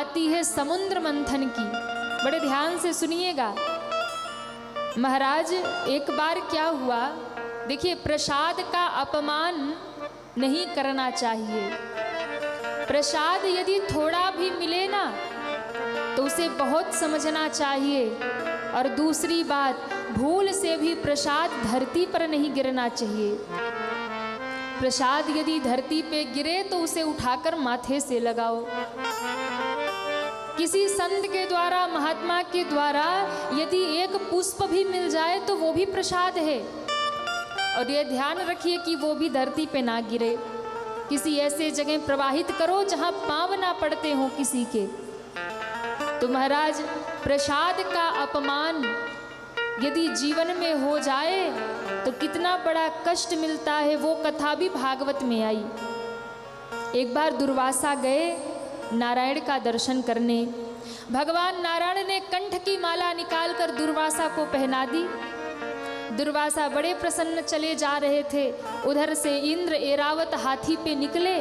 आती है समुद्र मंथन की। बड़े ध्यान से सुनिएगा महाराज। एक बार क्या हुआ, देखिए प्रसाद का अपमान नहीं करना चाहिए। प्रसाद यदि थोड़ा भी मिले ना तो उसे बहुत समझना चाहिए। और दूसरी बात, भूल से भी प्रसाद धरती पर नहीं गिरना चाहिए। प्रसाद यदि धरती पे गिरे तो उसे उठाकर माथे से लगाओ। किसी संत के द्वारा, महात्मा के द्वारा यदि एक पुष्प भी मिल जाए तो वो भी प्रसाद है। और ये ध्यान रखिए कि वो भी धरती पे ना गिरे। किसी ऐसे जगह प्रवाहित करो जहां पांव ना पड़ते हों किसी के। तो महाराज प्रसाद का अपमान यदि जीवन में हो जाए तो कितना बड़ा कष्ट मिलता है, वो कथा भी भागवत में आई। एक बार दुर्वासा गए नारायण का दर्शन करने। भगवान नारायण ने कंठ की माला निकालकर दुर्वासा को पहना दी। दुर्वासा बड़े प्रसन्न चले जा रहे थे। उधर से इंद्र ऐरावत हाथी पे निकले।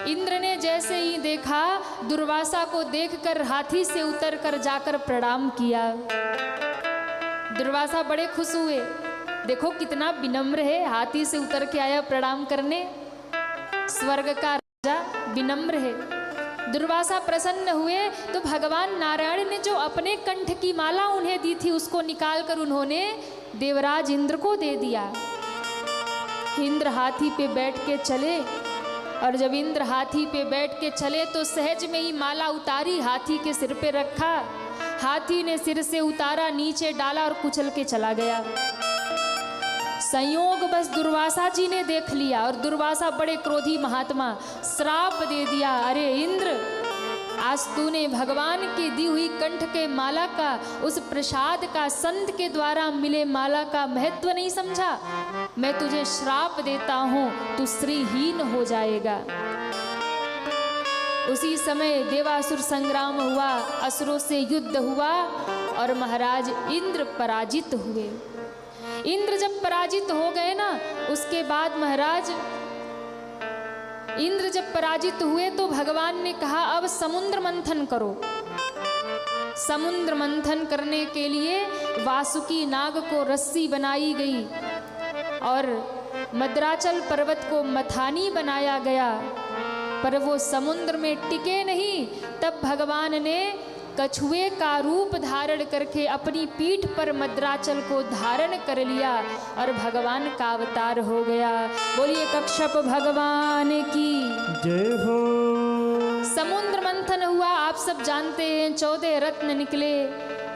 इंद्र ने जैसे ही देखा, दुर्वासा को देखकर हाथी से उतरकर जाकर प्रणाम किया। दुर्वासा बड़े खुश हुए, देखो कितना विनम्र है, हाथी से उतर के आया प्रणाम करने। स्वर्ग का राजा विनम्र है। दुर्वासा प्रसन्न हुए तो भगवान नारायण ने जो अपने कंठ की माला उन्हें दी थी उसको निकालकर उन्होंने देवराज इंद्र को दे दिया। इंद्र हाथी पे बैठ के चले। और जब इंद्र हाथी पे बैठ के चले तो सहज में ही माला उतारी, हाथी के सिर पे रखा। हाथी ने सिर से उतारा, नीचे डाला और कुचल के चला गया। संयोग बस दुर्वासा जी ने देख लिया और दुर्वासा बड़े क्रोधी महात्मा, श्राप दे दिया, अरे इंद्र आज तूने भगवान की दी हुई कंठ के माला का, उस प्रसाद का, संत के द्वारा मिले माला का महत्व नहीं समझा। मैं तुझे श्राप देता हूँ, तू श्रीहीन हो जाएगा। उसी समय देवासुर संग्राम हुआ, असुरों से युद्ध हुआ और महाराज इंद्र पराजित हुए। इंद्र जब पराजित हो गए ना, उसके बाद महाराज इंद्र जब पराजित हुए तो भगवान ने कहा अब समुद्र मंथन करो। समुद्र मंथन करने के लिए वासुकी नाग को रस्सी बनाई गई और मद्राचल पर्वत को मथानी बनाया गया, पर वो समुद्र में टिके नहीं। तब भगवान ने कछुए का रूप धारण करके अपनी पीठ पर मद्राचल को धारण कर लिया और भगवान का अवतार हो गया। बोलिए कच्छप भगवान की जय हो। समुद्र मंथन हुआ, आप सब जानते हैं, 14 रत्न निकले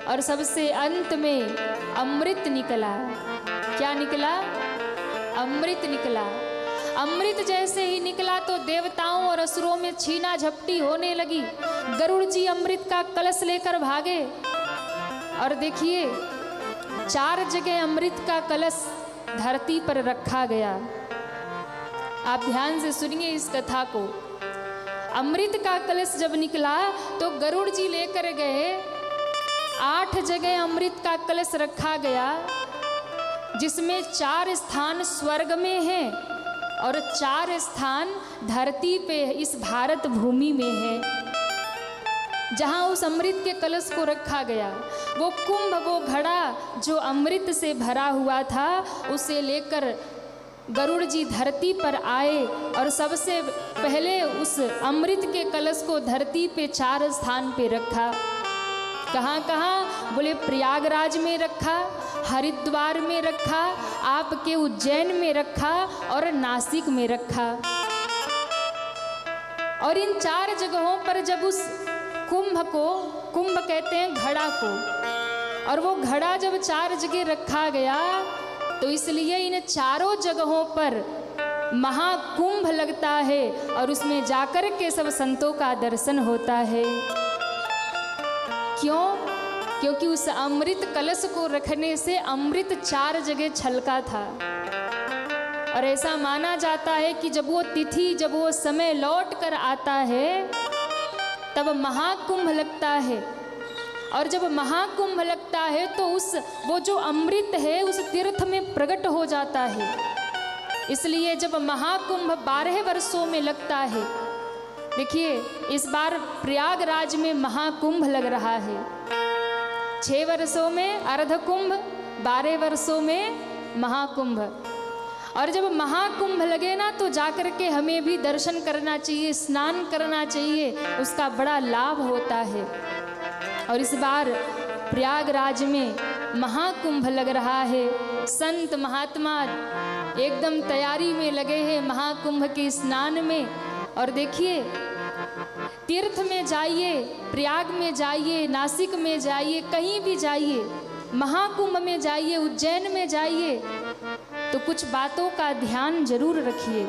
और सबसे अंत में अमृत निकला। क्या निकला? अमृत निकला। अमृत जैसे ही निकला तो देवताओं और असुरों में छीना झपटी होने लगी। गरुड़ जी अमृत का कलश लेकर भागे और देखिए 4 जगह अमृत का कलश धरती पर रखा गया। आप ध्यान से सुनिए इस कथा को। अमृत का कलश जब निकला तो गरुड़ जी लेकर गए। 8 जगह अमृत का कलश रखा गया, जिसमें 4 स्थान स्वर्ग में हैं और 4 स्थान धरती पे इस भारत भूमि में है। जहाँ उस अमृत के कलश को रखा गया, वो कुंभ, वो घड़ा जो अमृत से भरा हुआ था, उसे लेकर गरुड़ जी धरती पर आए और सबसे पहले उस अमृत के कलश को धरती पे 4 स्थान पे रखा। कहाँ कहाँ? बोले प्रयागराज में रखा, हरिद्वार में रखा, आपके उज्जैन में रखा और नासिक में रखा। और इन 4 जगहों पर जब उस कुंभ को, कुंभ कहते हैं घड़ा को, और वो घड़ा जब 4 जगह रखा गया तो इसलिए इन चारों जगहों पर महाकुंभ लगता है और उसमें जाकर के सब संतों का दर्शन होता है। क्यों? क्योंकि उस अमृत कलश को रखने से अमृत 4 जगह छलका था। और ऐसा माना जाता है कि जब वो तिथि, जब वो समय लौट कर आता है तब महाकुंभ लगता है। और जब महाकुंभ लगता है तो वो जो अमृत है उस तीर्थ में प्रकट हो जाता है। इसलिए जब महाकुंभ 12 वर्षों में लगता है देखिए इस बार प्रयागराज में महाकुंभ लग रहा है। 6 वर्षों में अर्ध कुंभ, 12 वर्षों में महाकुंभ। और जब महाकुंभ लगे ना तो जाकर के हमें भी दर्शन करना चाहिए, स्नान करना चाहिए, उसका बड़ा लाभ होता है। और इस बार प्रयागराज में महाकुंभ लग रहा है। संत महात्मा एकदम तैयारी में लगे हैं महाकुंभ के स्नान में। और देखिए तीर्थ में जाइए, प्रयाग में जाइए, नासिक में जाइए, कहीं भी जाइए, महाकुंभ में जाइए, उज्जैन में जाइए, तो कुछ बातों का ध्यान जरूर रखिए।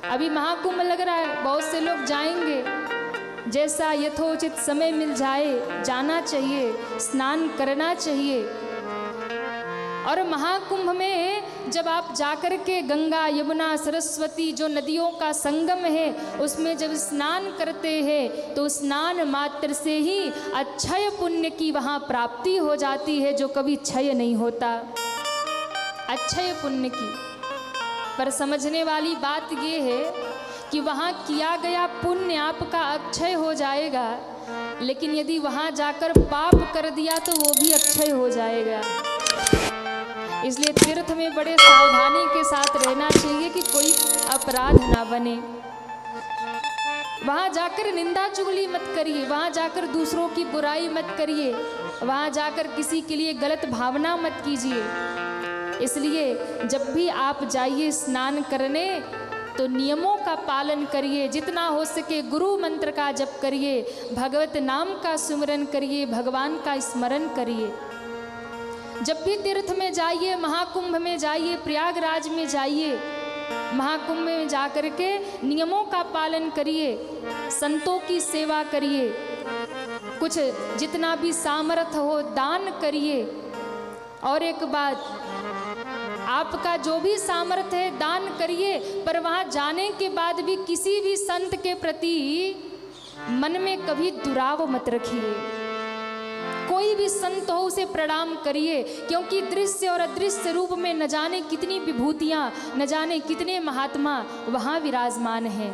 अभी महाकुंभ लग रहा है, बहुत से लोग जाएंगे, जैसा यथोचित समय मिल जाए जाना चाहिए, स्नान करना चाहिए। और महाकुंभ में जब आप जाकर के गंगा, यमुना, सरस्वती जो नदियों का संगम है उसमें जब स्नान करते हैं तो स्नान मात्र से ही अक्षय पुण्य की वहाँ प्राप्ति हो जाती है, जो कभी क्षय नहीं होता, अक्षय पुण्य की। पर समझने वाली बात ये है कि वहाँ किया गया पुण्य आपका अक्षय हो जाएगा, लेकिन यदि वहाँ जाकर पाप कर दिया तो वो भी अक्षय हो जाएगा। इसलिए तीर्थ में बड़े सावधानी के साथ रहना चाहिए कि कोई अपराध ना बने। वहाँ जाकर निंदा चुगली मत करिए, वहाँ जाकर दूसरों की बुराई मत करिए, वहाँ जाकर किसी के लिए गलत भावना मत कीजिए। इसलिए जब भी आप जाइए स्नान करने तो नियमों का पालन करिए, जितना हो सके गुरु मंत्र का जप करिए, भगवत नाम का सुमिरन करिए, भगवान का स्मरण करिए। जब भी तीर्थ में जाइए, महाकुंभ में जाइए, प्रयागराज में जाइए, महाकुंभ में जाकर के नियमों का पालन करिए, संतों की सेवा करिए, कुछ जितना भी सामर्थ्य हो दान करिए। और एक बात, आपका जो भी सामर्थ्य है दान करिए, पर वहाँ जाने के बाद भी किसी भी संत के प्रति मन में कभी दुराव मत रखिए। कोई भी संत हो उसे प्रणाम करिए, क्योंकि दृश्य और अदृश्य रूप में न जाने कितनी विभूतियाँ, न जाने कितने महात्मा वहाँ विराजमान हैं।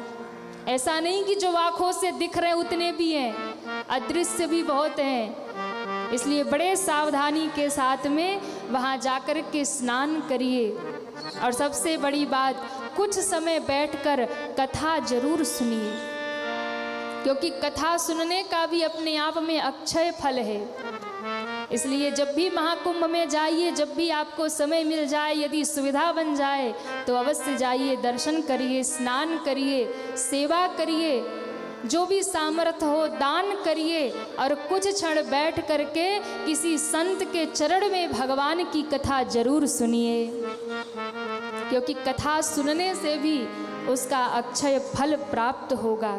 ऐसा नहीं कि जो आँखों से दिख रहे उतने भी हैं, अदृश्य भी बहुत हैं। इसलिए बड़े सावधानी के साथ में वहाँ जाकर के स्नान करिए। और सबसे बड़ी बात, कुछ समय बैठकर कथा जरूर सुनिए, क्योंकि कथा सुनने का भी अपने आप में अक्षय फल है। इसलिए जब भी महाकुंभ में जाइए, जब भी आपको समय मिल जाए, यदि सुविधा बन जाए तो अवश्य जाइए, दर्शन करिए, स्नान करिए, सेवा करिए, जो भी सामर्थ्य हो दान करिए। और कुछ क्षण बैठ करके किसी संत के चरण में भगवान की कथा जरूर सुनिए, क्योंकि कथा सुनने से भी उसका अक्षय फल प्राप्त होगा।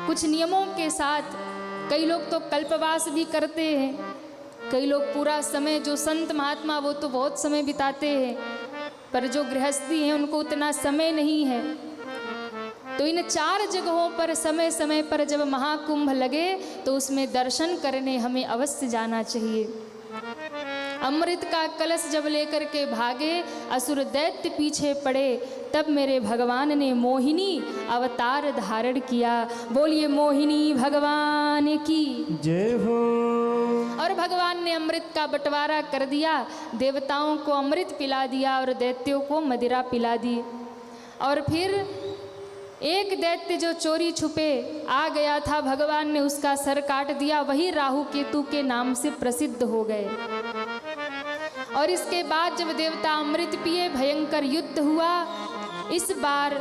कुछ नियमों के साथ, कई लोग तो कल्पवास भी करते हैं, कई लोग पूरा समय, जो संत महात्मा वो तो बहुत समय बिताते हैं, पर जो गृहस्थी हैं उनको उतना समय नहीं है। तो इन 4 जगहों पर समय समय पर जब महाकुंभ लगे तो उसमें दर्शन करने हमें अवश्य जाना चाहिए। अमृत का कलश जब लेकर के भागे, असुर दैत्य पीछे पड़े, तब मेरे भगवान ने मोहिनी अवतार धारण किया। बोलिए मोहिनी भगवान की जय हो। और भगवान ने अमृत का बंटवारा कर दिया, देवताओं को अमृत पिला दिया और दैत्यों को मदिरा पिला दी। और फिर एक दैत्य जो चोरी छुपे आ गया था, भगवान ने उसका सर काट दिया, वही राहु केतु के नाम से प्रसिद्ध हो गए। और इसके बाद जब देवता अमृत पिए, भयंकर युद्ध हुआ। इस बार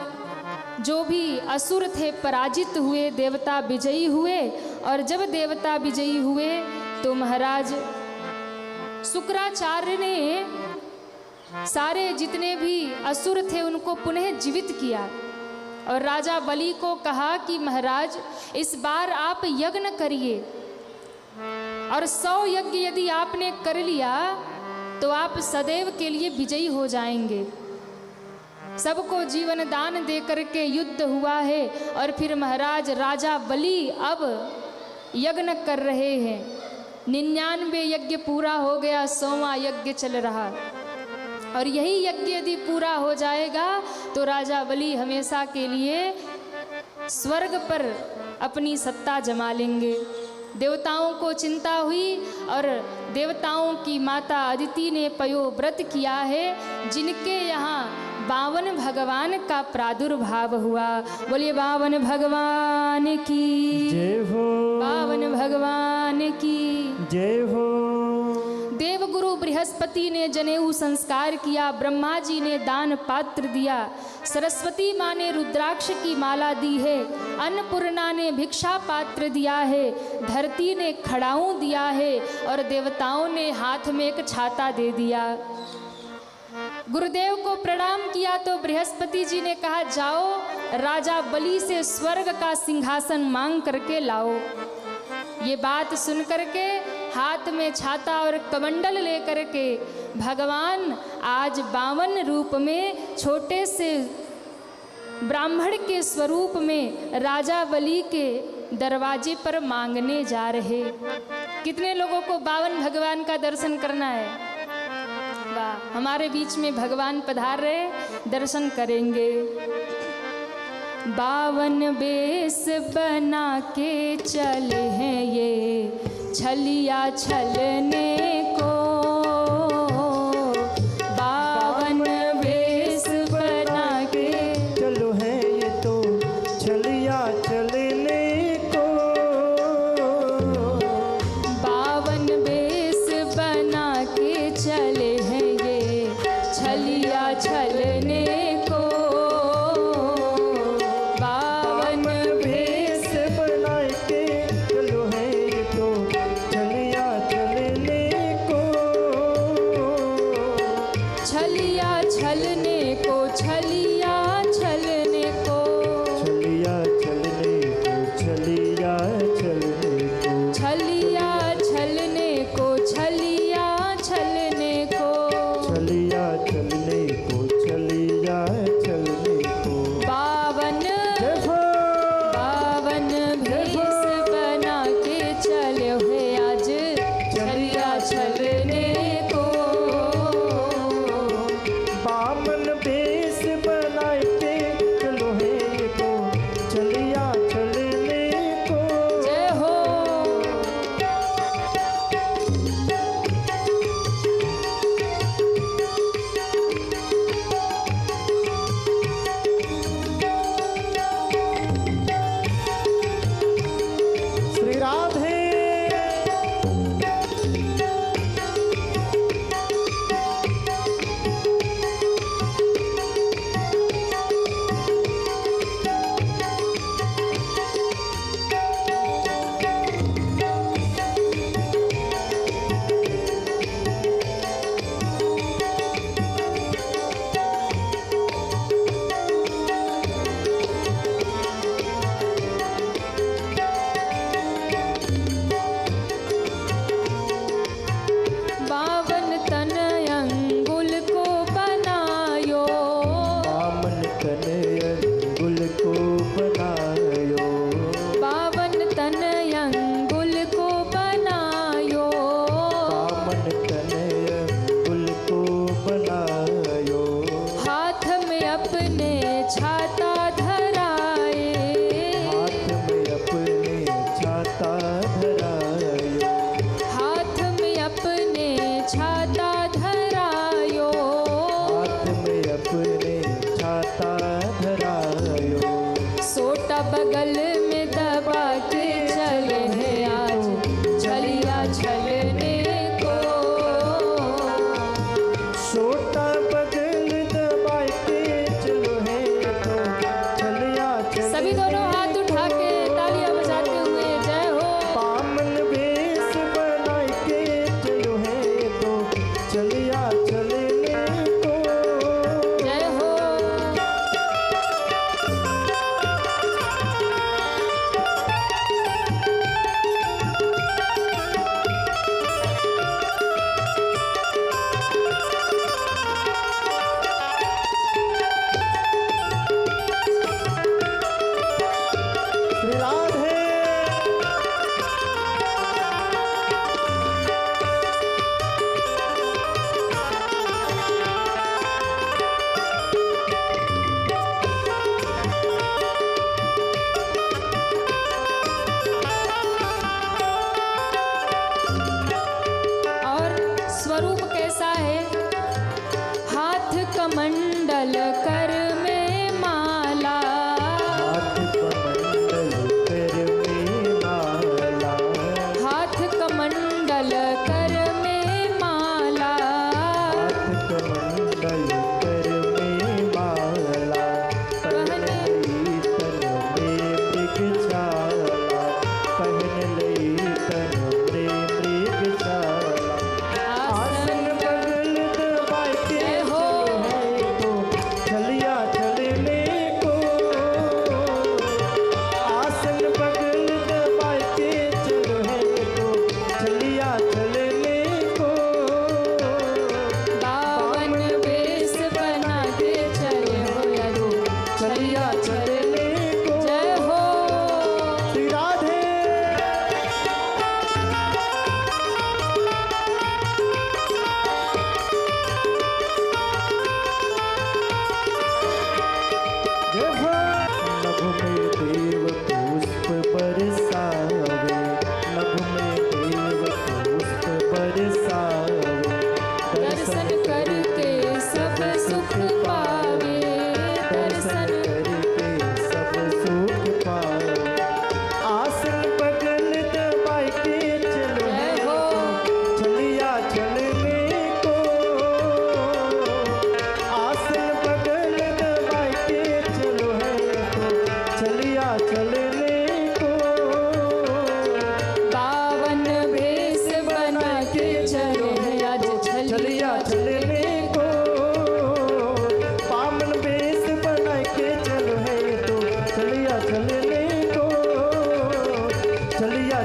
जो भी असुर थे पराजित हुए, देवता विजयी हुए। और जब देवता विजयी हुए तो महाराज शुक्राचार्य ने सारे जितने भी असुर थे उनको पुनः जीवित किया और राजा बलि को कहा कि महाराज इस बार आप यज्ञ करिए, और 100 यज्ञ यदि आपने कर लिया तो आप सदैव के लिए विजयी हो जाएंगे। सबको जीवन दान दे करके युद्ध हुआ है। और फिर महाराज राजा बलि अब यज्ञ कर रहे हैं। 99 यज्ञ पूरा हो गया, 100वां यज्ञ चल रहा। और यही यज्ञ यदि पूरा हो जाएगा तो राजा बलि हमेशा के लिए स्वर्ग पर अपनी सत्ता जमा लेंगे। देवताओं को चिंता हुई और देवताओं की माता अदिति ने पयोव्रत किया है, जिनके यहाँ 52 भगवान का प्रादुर्भाव हुआ। बोलिए 52 भगवान की जय हो, 52 भगवान की जय हो। देवगुरु बृहस्पति ने जनेऊ संस्कार किया, ब्रह्मा जी ने दान पात्र दिया, सरस्वती माँ ने रुद्राक्ष की माला दी है, अन्नपूर्णा ने भिक्षा पात्र दिया है, धरती ने खड़ाऊं दिया है और देवताओं ने हाथ में एक छाता दे दिया। गुरुदेव को प्रणाम किया तो बृहस्पति जी ने कहा, जाओ राजा बलि से स्वर्ग का सिंहासन मांग करके लाओ। ये बात सुन करके हाथ में छाता और कमंडल लेकर के भगवान आज 52 रूप में छोटे से ब्राह्मण के स्वरूप में राजा बलि के दरवाजे पर मांगने जा रहे। कितने लोगों को 52 भगवान का दर्शन करना है? वाह, हमारे बीच में भगवान पधार रहे, दर्शन करेंगे। 52 बेस बना के चले हैं ये छलिया छलने को, 52 बेस बना के चलो है ये तो छलिया चलने को, 52 बेस बना के चले हैं ये छलिया छलने को, 52 भेष बना के चलो है ये तो छलिया चलने को।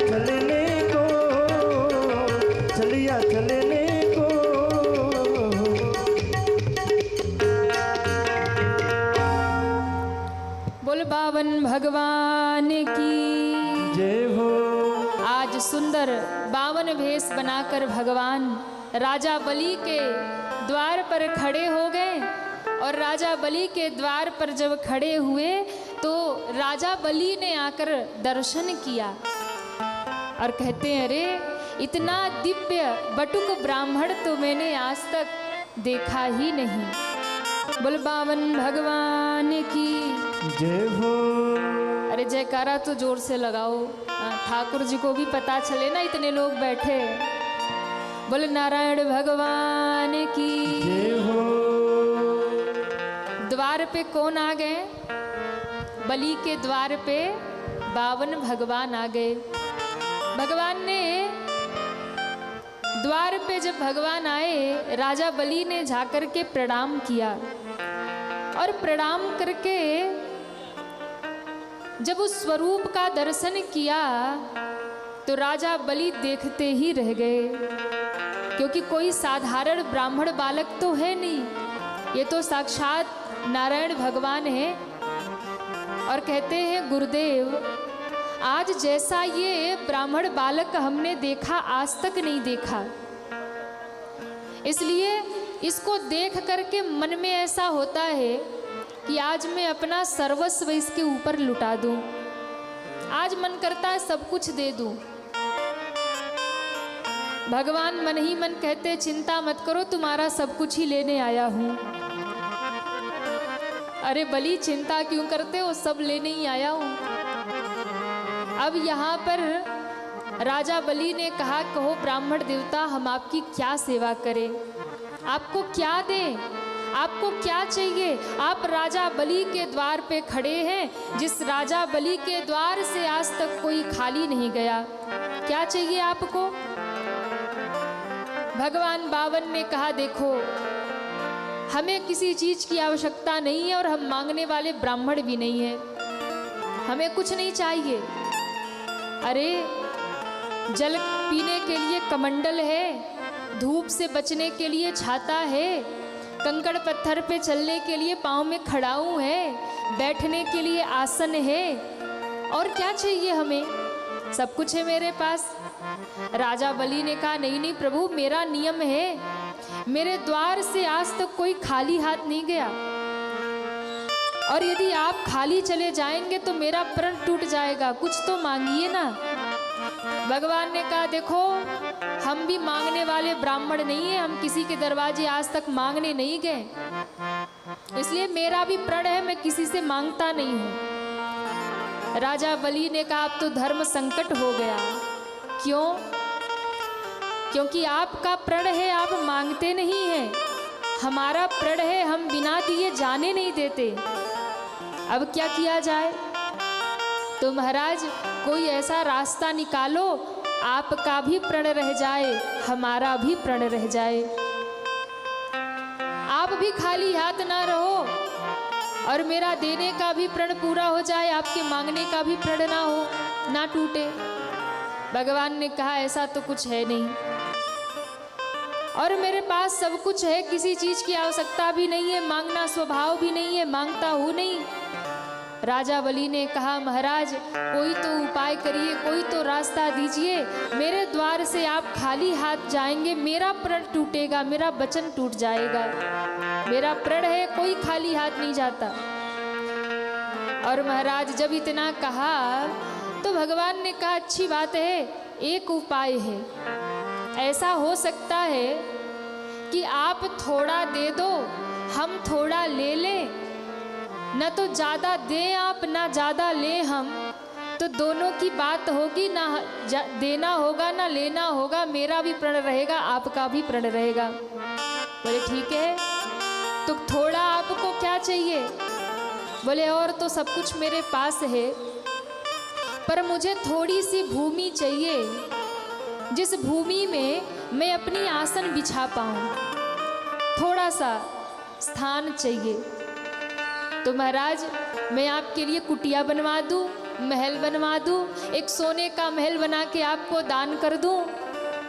चलने को, चलिया चलने को। बोल बावन भगवान की जय हो। आज सुंदर बावन भेष बनाकर भगवान राजा बलि के द्वार पर खड़े हो गए। और राजा बलि के द्वार पर जब खड़े हुए तो राजा बलि ने आकर दर्शन किया और कहते हैं, अरे इतना दिव्य बटुक ब्राह्मण तो मैंने आज तक देखा ही नहीं। बोल बावन भगवान की जय हो। अरे जयकारा तो जोर से लगाओ, ठाकुर जी को भी पता चले ना इतने लोग बैठे। बोल नारायण भगवान की जय हो। द्वार पे कौन आ गए? बलि के द्वार पे बावन भगवान आ गए। भगवान ने द्वार पे जब भगवान आए, राजा बलि ने जाकर के प्रणाम किया और प्रणाम करके जब उस स्वरूप का दर्शन किया तो राजा बलि देखते ही रह गए, क्योंकि कोई साधारण ब्राह्मण बालक तो है नहीं, ये तो साक्षात नारायण भगवान है। और कहते हैं, गुरुदेव आज जैसा ये ब्राह्मण बालक हमने देखा आज तक नहीं देखा, इसलिए इसको देख करके मन में ऐसा होता है कि आज मैं अपना सर्वस्व इसके ऊपर लुटा दूं। आज मन करता है सब कुछ दे दूं। भगवान मन ही मन कहते, चिंता मत करो, तुम्हारा सब कुछ ही लेने आया हूं। अरे बलि चिंता क्यों करते हो, सब लेने ही आया हूं। अब यहाँ पर राजा बलि ने कहा, कहो ब्राह्मण देवता हम आपकी क्या सेवा करें, आपको क्या दें, आपको क्या चाहिए? आप राजा बलि के द्वार पे खड़े हैं, जिस राजा बलि के द्वार से आज तक कोई खाली नहीं गया। क्या चाहिए आपको? भगवान बावन ने कहा, देखो हमें किसी चीज की आवश्यकता नहीं है और हम मांगने वाले ब्राह्मण भी नहीं है, हमें कुछ नहीं चाहिए। अरे जल पीने के लिए कमंडल है, धूप से बचने के लिए छाता है, कंकड़ पत्थर पे चलने के लिए पाँव में खड़ाऊ है, बैठने के लिए आसन है, और क्या चाहिए हमें? सब कुछ है मेरे पास। राजा बलि ने कहा, नहीं नहीं प्रभु, मेरा नियम है, मेरे द्वार से आज तक कोई खाली हाथ नहीं गया, और यदि आप खाली चले जाएंगे तो मेरा प्रण टूट जाएगा, कुछ तो मांगिए ना। भगवान ने कहा, देखो हम भी मांगने वाले ब्राह्मण नहीं है, हम किसी के दरवाजे आज तक मांगने नहीं गए, इसलिए मेरा भी प्रण है, मैं किसी से मांगता नहीं हूं। राजा बलि ने कहा, अब तो धर्म संकट हो गया। क्यों? क्योंकि आपका प्रण है, आप मांगते नहीं हैं, हमारा प्रण है, हम बिना दिए जाने नहीं देते। अब क्या किया जाए? तो महाराज कोई ऐसा रास्ता निकालो, आपका भी प्रण रह जाए, हमारा भी प्रण रह जाए, आप भी खाली हाथ ना रहो और मेरा देने का भी प्रण पूरा हो जाए, आपके मांगने का भी प्रण ना हो, ना टूटे। भगवान ने कहा, ऐसा तो कुछ है नहीं, और मेरे पास सब कुछ है, किसी चीज की आवश्यकता भी नहीं है, मांगना स्वभाव भी नहीं है, मांगता हूं नहीं। राजा बलि ने कहा, महाराज कोई तो उपाय करिए, कोई तो रास्ता दीजिए, मेरे द्वार से आप खाली हाथ जाएंगे, मेरा प्रण टूटेगा, मेरा वचन टूट जाएगा, मेरा प्रण है, कोई खाली हाथ नहीं जाता। और महाराज जब इतना कहा तो भगवान ने कहा, अच्छी बात है, एक उपाय है, ऐसा हो सकता है कि आप थोड़ा दे दो, हम थोड़ा ले लें, न तो ज़्यादा दें आप, ना ज़्यादा लें हम, तो दोनों की बात होगी, ना देना होगा ना लेना होगा, मेरा भी प्रण रहेगा, आपका भी प्रण रहेगा। बोले ठीक है, तो थोड़ा आपको क्या चाहिए? बोले और तो सब कुछ मेरे पास है, पर मुझे थोड़ी सी भूमि चाहिए, जिस भूमि में मैं अपनी आसन बिछा पाऊँ, थोड़ा सा स्थान चाहिए। तो महाराज मैं आपके लिए कुटिया बनवा दूं, महल बनवा दूं, एक सोने का महल बना के आपको दान कर दूं?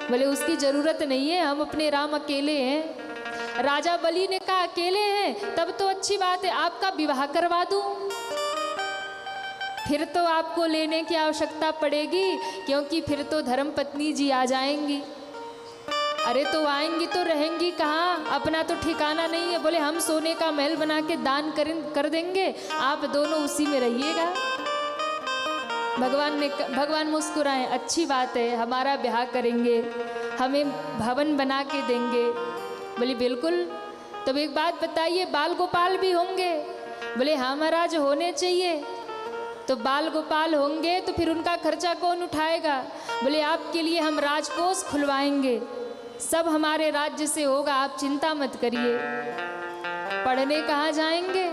बोले उसकी जरूरत नहीं है, हम अपने राम अकेले हैं। राजा बलि ने कहा अकेले हैं तब तो अच्छी बात है, आपका विवाह करवा दूं, फिर तो आपको लेने की आवश्यकता पड़ेगी, क्योंकि फिर तो धर्मपत्नी जी आ जाएंगी। अरे तो आएंगी तो रहेंगी कहाँ, अपना तो ठिकाना नहीं है। बोले हम सोने का महल बना के दान कर देंगे, आप दोनों उसी में रहिएगा। भगवान मुस्कुराए, अच्छी बात है, हमारा ब्याह करेंगे, हमें भवन बना के देंगे। बोले बिल्कुल। तब एक बात बताइए, बाल गोपाल भी होंगे? बोले हाँ महाराज होने चाहिए। तो बाल गोपाल होंगे तो फिर उनका खर्चा कौन उठाएगा? बोले आपके लिए हम राजकोष खुलवाएंगे, सब हमारे राज्य से होगा, आप चिंता मत करिए। पढ़ने कहाँ जाएंगे?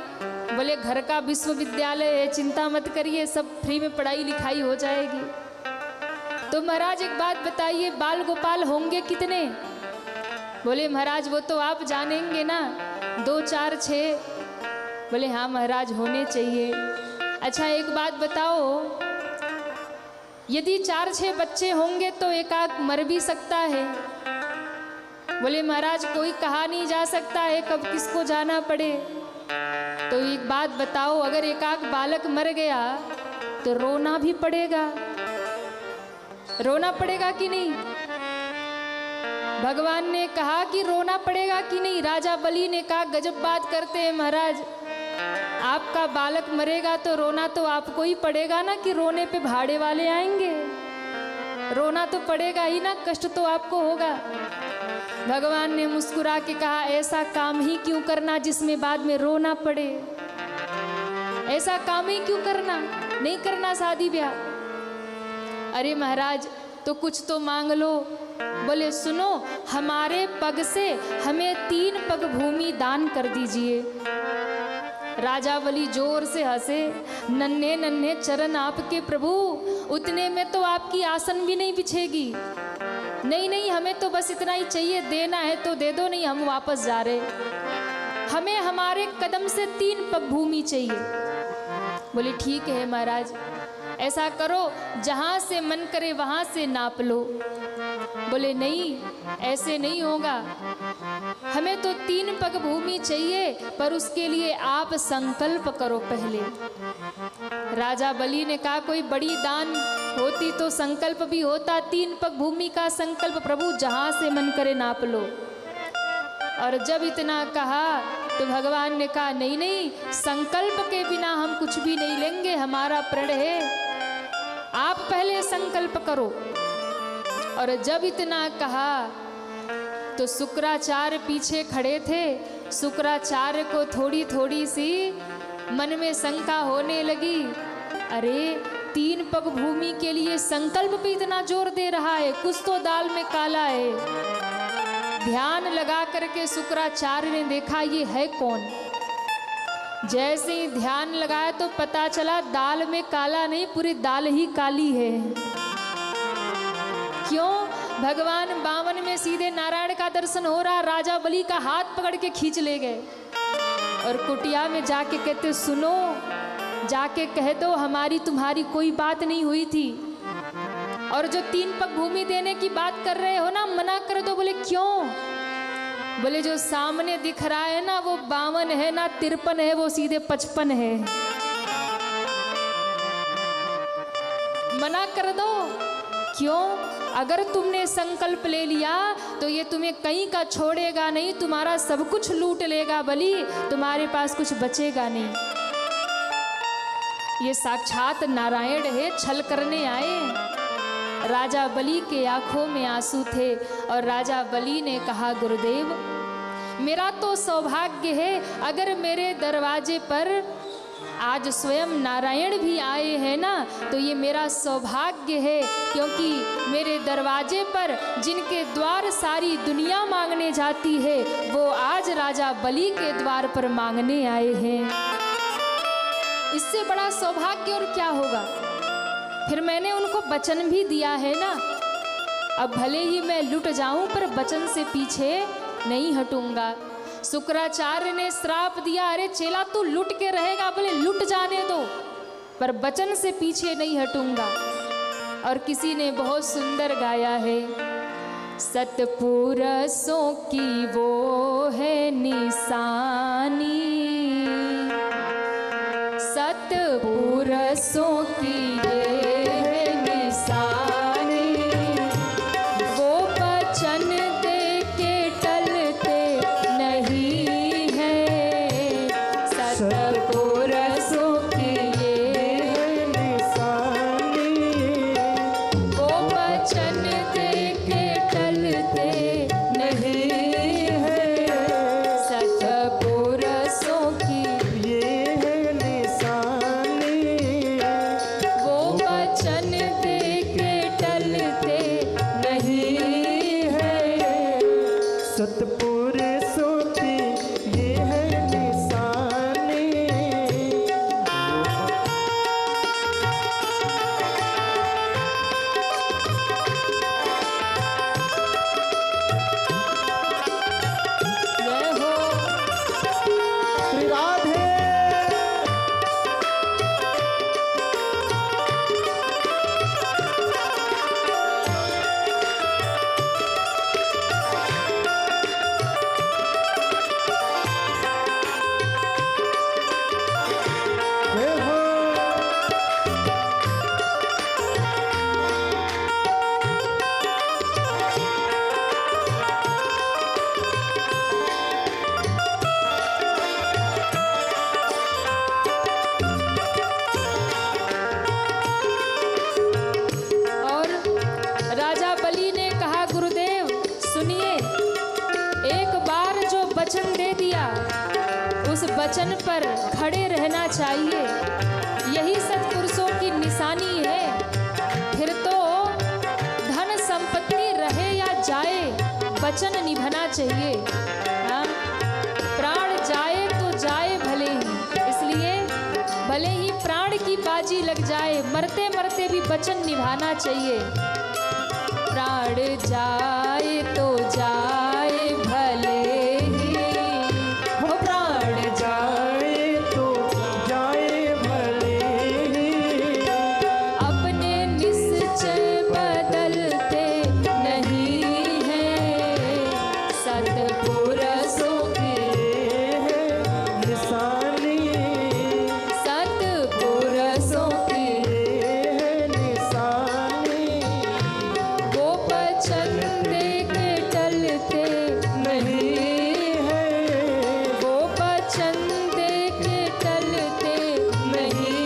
बोले घर का विश्वविद्यालय है, चिंता मत करिए, सब फ्री में पढ़ाई लिखाई हो जाएगी। तो महाराज एक बात बताइए, बाल गोपाल होंगे कितने? बोले महाराज वो तो आप जानेंगे ना, 2 4 6। बोले हाँ महाराज होने चाहिए। अच्छा एक बात बताओ, यदि 4 6 बच्चे होंगे तो एक आध मर भी सकता है। बोले महाराज कोई कहा नहीं जा सकता है कब किसको जाना पड़े। तो एक बात बताओ, अगर एक आध बालक मर गया तो रोना भी पड़ेगा, रोना पड़ेगा कि नहीं? भगवान ने कहा कि रोना पड़ेगा कि नहीं? राजा बलि ने कहा गजब बात करते हैं महाराज, आपका बालक मरेगा तो रोना तो आपको ही पड़ेगा ना, कि रोने पे भाड़े वाले आएंगे? रोना तो पड़ेगा ही ना, कष्ट तो आपको होगा। भगवान ने मुस्कुरा के कहा ऐसा काम ही क्यों करना जिसमें बाद में रोना पड़े, ऐसा काम ही क्यों करना, नहीं करना शादी ब्याह। अरे महाराज तो कुछ तो मांग लो। बोले सुनो, हमारे पग से हमें 3 पग भूमि दान कर दीजिए। राजा बलि जोर से हंसे, नन्हे नन्हे चरण आपके प्रभु, उतने में तो आपकी आसन भी नहीं बिछेगी। नहीं नहीं, हमें तो बस इतना ही चाहिए, देना है तो दे दो, नहीं हम वापस जा रहे, हमें हमारे कदम से 3 पग भूमि चाहिए। बोले ठीक है महाराज, ऐसा करो जहाँ से मन करे वहाँ से नाप लो। बोले नहीं ऐसे नहीं होगा, हमें तो 3 पग भूमि चाहिए, पर उसके लिए आप संकल्प करो पहले। राजा बलि ने कहा कोई बड़ी दान होती तो संकल्प भी होता, 3 पग भूमि का संकल्प प्रभु जहाँ से मन करे नाप लो। और जब इतना कहा तो भगवान ने कहा नहीं नहीं, संकल्प के बिना हम कुछ भी नहीं लेंगे, हमारा प्रण है, आप पहले संकल्प करो। और जब इतना कहा तो शुक्राचार्य पीछे खड़े थे। शुक्राचार्य को थोड़ी थोड़ी सी मन में शंका होने लगी, अरे 3 पग भूमि के लिए संकल्प पे इतना जोर दे रहा है, कुछ तो दाल में काला है। ध्यान लगा करके शुक्राचार्य ने देखा ये है कौन। जैसे ही ध्यान लगाया तो पता चला दाल में काला नहीं, पूरी दाल ही काली है। क्यों? भगवान बामन में सीधे नारायण का दर्शन हो रहा, राजा बलि का हाथ पकड़ के खींच ले गए और कुटिया में जाके कहते सुनो, जाके कह दो हमारी तुम्हारी कोई बात नहीं हुई थी, और जो 3 पग भूमि देने की बात कर रहे हो ना, मना कर दो। बोले क्यों? बोले जो सामने दिख रहा है ना वो 52 है ना 53 है, वो सीधे 55 है, मना कर दो। क्यों? अगर तुमने संकल्प ले लिया तो ये तुम्हें कहीं का छोड़ेगा नहीं, तुम्हारा सब कुछ लूट लेगा बलि, तुम्हारे पास कुछ बचेगा नहीं। ये साक्षात नारायण है, छल करने आए। राजा बलि के आंखों में आंसू थे और राजा बलि ने कहा गुरुदेव मेरा तो सौभाग्य है, अगर मेरे दरवाजे पर आज स्वयं नारायण भी आए हैं ना तो ये मेरा सौभाग्य है, क्योंकि मेरे दरवाजे पर जिनके द्वार सारी दुनिया मांगने जाती है वो आज राजा बलि के द्वार पर मांगने आए हैं। इससे बड़ा सौभाग्य और क्या होगा। फिर मैंने उनको वचन भी दिया है ना, अब भले ही मैं लुट जाऊं पर वचन से पीछे नहीं हटूंगा। शुक्राचार्य ने श्राप दिया, अरे चेला तू लुट के रहेगा? बोले लुट जाने दो, पर वचन से पीछे नहीं हटूंगा। और किसी ने बहुत सुंदर गाया है, सतपुरुषों की वो है निशानी, सतपुरुषों की ये है निशानी, वो वचन दे के टलते नहीं है, सतपुरुषों की ये निशानी, वो वचन दे के टलते नहीं है, सतपुरुषों की ये है निशानी, वो वचन दे के टलते नहीं है। सतपुरुषों की ये है निशानी। जय हो। श्री राधे। जय हो। और राजा बलि ने कहा, गुरुदेव सुनिए, एक बार जो वचन दे दिया उस वचन पर खड़े रहना चाहिए, यही सत्पुरुषों की निशानी है। फिर तो धन संपत्ति रहे या जाए, वचन निभाना चाहिए। हाँ? प्राण जाए तो जाए भले ही, इसलिए भले ही प्राण की बाजी लग जाए, मरते मरते भी वचन निभाना चाहिए। प्राण जाए तो जाए भले ही, हो प्राण जाए तो जाए भले ही, अपने निश्चय बदलते नहीं है, सतपुरुषों की ये है निशानी, सतपुरुषों की ये है निशानी, वो वचन दे के टलते नहीं है, वो वचन दे के टलते नहीं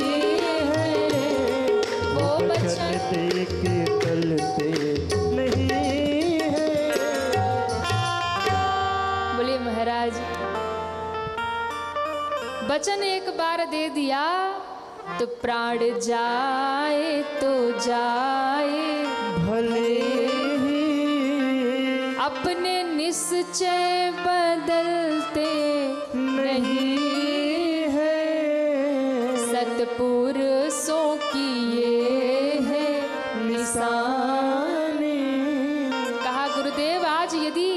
है, वो वचन दे के टलते नहीं है। बोले महाराज, वचन एक बार दे दिया तो प्राण जाए तो जाए, भले ही अपने निश्चय बदलते नहीं है, सतपुरुषों की ये है निशानी। कहा, गुरुदेव आज यदि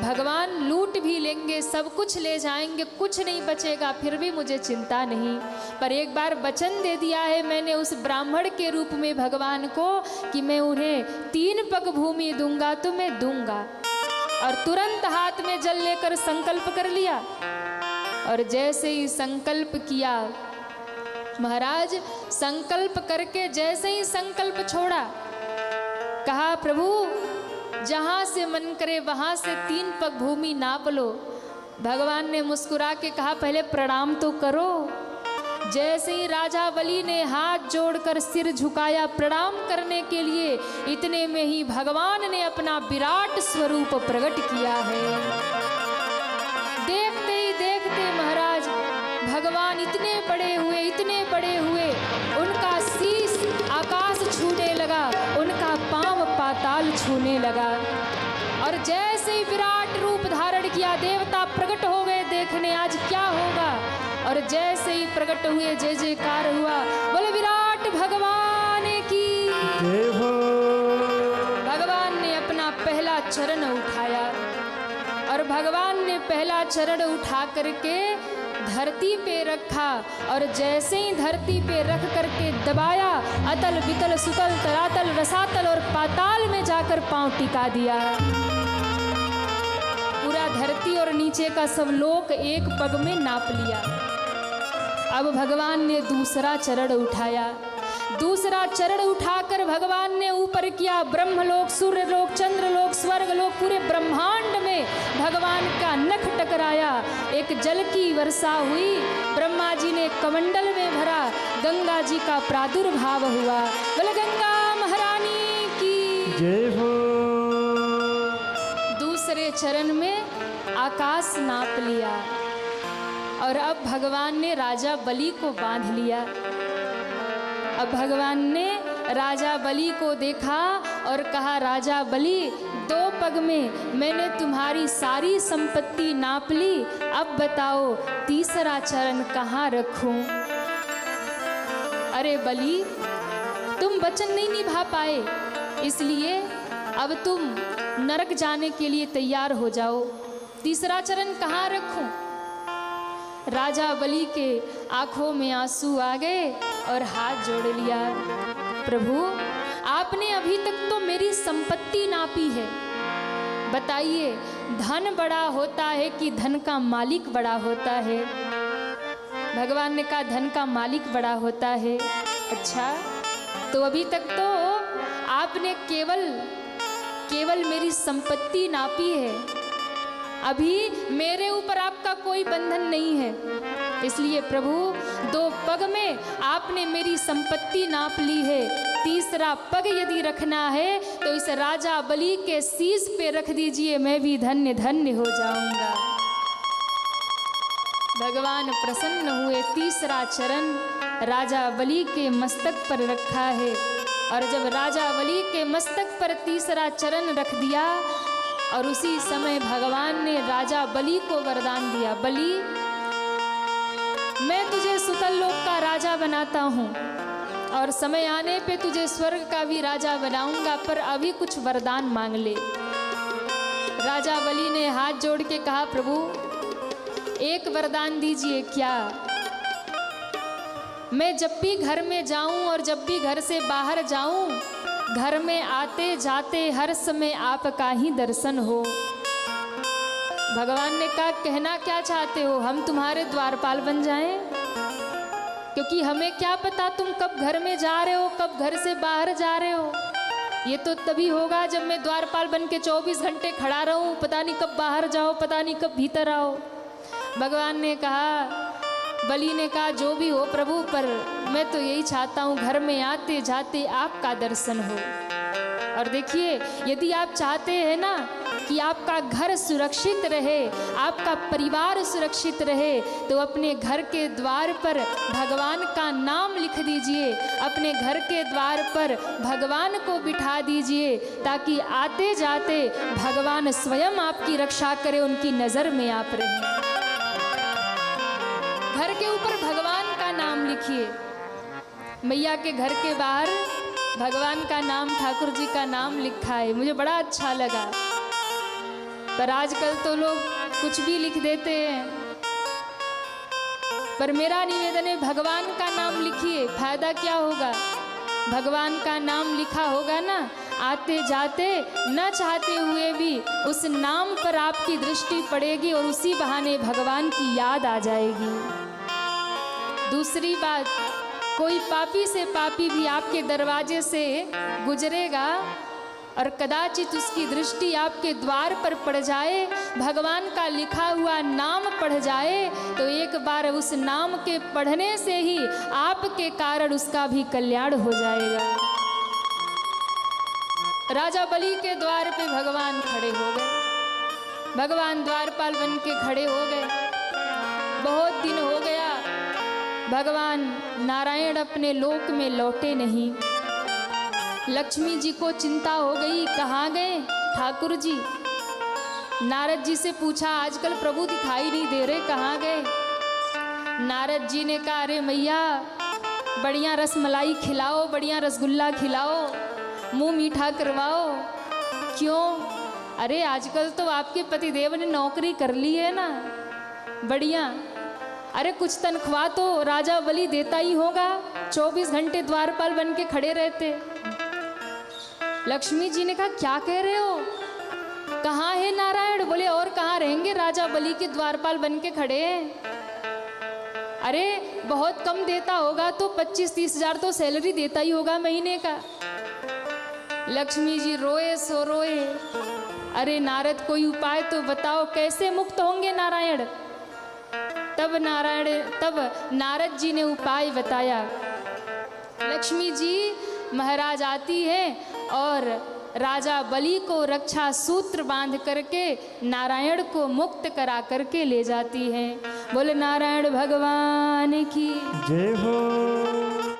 भगवान लूट भी लेंगे, सब कुछ ले जाएंगे, कुछ नहीं बचेगा, फिर भी मुझे चिंता नहीं। पर एक बार वचन दे दिया है मैंने उस ब्राह्मण के रूप में भगवान को कि मैं उन्हें 3 पग भूमि दूंगा तो मैं दूंगा। और तुरंत हाथ में जल लेकर संकल्प कर लिया। और जैसे ही संकल्प किया, महाराज संकल्प करके जैसे ही संकल्प छोड़ा, कहा प्रभु जहां से मन करे वहां से 3 पग भूमि नाप लो। भगवान ने मुस्कुरा के कहा पहले प्रणाम तो करो। जैसे ही राजा बलि ने हाथ जोड़कर सिर झुकाया प्रणाम करने के लिए, इतने में ही भगवान ने अपना विराट स्वरूप प्रकट किया है। देखते ही देखते महाराज भगवान इतने बड़े हुए, उनका शीश आकाश छूने लगा, उनका पांव पाताल छूने लगा। और जैसे ही विराट रूप धारण किया, देवता प्रकट हो गए देखने आज क्या होगा। और जैसे ही प्रकट हुए जय जयकार हुआ, बोले विराट भगवान की जय हो। भगवान ने अपना पहला चरण उठाया और भगवान ने पहला चरण उठा करके धरती पे रखा और जैसे ही धरती पे रख करके दबाया, अतल वितल सुतल तरातल रसातल और पाताल में जाकर पांव टिका दिया। पूरा धरती और नीचे का सब लोक एक पग में नाप लिया। अब भगवान ने दूसरा चरण उठाया। दूसरा चरण उठाकर भगवान ने ऊपर किया। ब्रह्मलोक, सूर्यलोक, चंद्रलोक, स्वर्गलोक, पूरे ब्रह्मांड में भगवान का नख टकराया। एक जल की वर्षा हुई। ब्रह्मा जी ने कमंडल में भरा। गंगा जी का प्रादुर्भाव हुआ। बोले गंगा महारानी की जय हो। दूसरे चरण में आकाश नाप लिया और अब भगवान ने राजा बलि को बांध लिया। अब भगवान ने राजा बलि को देखा और कहा, राजा बलि, 2 पग में मैंने तुम्हारी सारी संपत्ति नाप ली। अब बताओ तीसरा चरण कहाँ रखूं? अरे बलि, तुम वचन नहीं निभा पाए, इसलिए अब तुम नरक जाने के लिए तैयार हो जाओ। तीसरा चरण कहाँ रखूं? राजा बलि के आंखों में आंसू आ गए और हाथ जोड़ लिया। प्रभु, आपने अभी तक तो मेरी संपत्ति नापी है, बताइए धन बड़ा होता है कि धन का मालिक बड़ा होता है? भगवान ने कहा, धन का मालिक बड़ा होता है। अच्छा, तो अभी तक तो आपने केवल मेरी संपत्ति नापी है, अभी मेरे ऊपर आपका कोई बंधन नहीं है, इसलिए प्रभु 2 पग में आपने मेरी संपत्ति नाप ली है। तीसरा पग यदि रखना है तो इस राजा बलि के शीश पे रख दीजिए, मैं भी धन्य धन्य हो जाऊंगा। भगवान प्रसन्न हुए। तीसरा चरण राजा बलि के मस्तक पर रखा है और जब राजा बलि के मस्तक पर तीसरा चरण रख दिया और उसी समय भगवान ने राजा बलि को वरदान दिया, बलि, मैं तुझे सुतल लोक का राजा बनाता हूँ और समय आने पे तुझे स्वर्ग का भी राजा बनाऊंगा, पर अभी कुछ वरदान मांग ले। राजा बलि ने हाथ जोड़ के कहा, प्रभु एक वरदान दीजिए। क्या? मैं जब भी घर में जाऊं और जब भी घर से बाहर जाऊं, घर में आते जाते हर समय आपका ही दर्शन हो। भगवान ने कहा, कहना क्या चाहते हो? हम तुम्हारे द्वारपाल बन जाएं? क्योंकि हमें क्या पता तुम कब घर में जा रहे हो, कब घर से बाहर जा रहे हो। ये तो तभी होगा जब मैं द्वारपाल बन के 24 घंटे खड़ा रहूं, पता नहीं कब बाहर जाओ, पता नहीं कब भीतर आओ। भगवान ने कहा, बलि ने कहा, जो भी हो प्रभु, पर मैं तो यही चाहता हूँ घर में आते जाते आपका दर्शन हो। और देखिए, यदि आप चाहते हैं ना कि आपका घर सुरक्षित रहे, आपका परिवार सुरक्षित रहे, तो अपने घर के द्वार पर भगवान का नाम लिख दीजिए। अपने घर के द्वार पर भगवान को बिठा दीजिए, ताकि आते जाते भगवान स्वयं आपकी रक्षा करें, उनकी नज़र में आप रहें। घर के ऊपर भगवान का नाम लिखिए। मैया के घर के बाहर भगवान का नाम, ठाकुर जी का नाम लिखा है, मुझे बड़ा अच्छा लगा। पर आजकल तो लोग कुछ भी लिख देते हैं, पर मेरा निवेदन है भगवान का नाम लिखिए। फायदा क्या होगा? भगवान का नाम लिखा होगा ना, आते जाते न चाहते हुए भी उस नाम पर आपकी दृष्टि पड़ेगी और उसी बहाने भगवान की याद आ जाएगी। दूसरी बात, कोई पापी से पापी भी आपके दरवाजे से गुजरेगा और कदाचित उसकी दृष्टि आपके द्वार पर पड़ जाए, भगवान का लिखा हुआ नाम पढ़ जाए, तो एक बार उस नाम के पढ़ने से ही आपके कारण उसका भी कल्याण हो जाएगा। राजा बलि के द्वार पे भगवान खड़े हो गए। भगवान द्वारपाल बन के खड़े हो गए। बहुत दिन हो गया, भगवान नारायण अपने लोक में लौटे नहीं। लक्ष्मी जी को चिंता हो गई, कहाँ गए ठाकुर जी? नारद जी से पूछा, आजकल प्रभु दिखाई नहीं दे रहे, कहाँ गए? नारद जी ने कहा, अरे मैया, बढ़िया रसमलाई खिलाओ, बढ़िया रसगुल्ला खिलाओ, मुंह मीठा करवाओ। क्यों? अरे आजकल तो आपके पतिदेव ने नौकरी कर ली है ना, बढ़िया। अरे कुछ तनख्वाह तो राजा बलि देता ही होगा, 24 घंटे द्वारपाल बन के खड़े रहते। लक्ष्मी जी ने कहा क्या कह रहे हो, कहाँ है नारायण? बोले और कहाँ रहेंगे, राजा बलि के द्वारपाल बन के खड़े हैं। अरे बहुत कम देता होगा तो 25-30 हजार तो सैलरी देता ही होगा महीने का। लक्ष्मी जी रोए सो रोए। अरे नारद कोई उपाय तो बताओ, कैसे मुक्त होंगे नारायण? तब नारद जी ने उपाय बताया। लक्ष्मी जी महाराज आती है और राजा बलि को रक्षा सूत्र बांध करके नारायण को मुक्त करा करके ले जाती है। बोले नारायण भगवान की जय हो।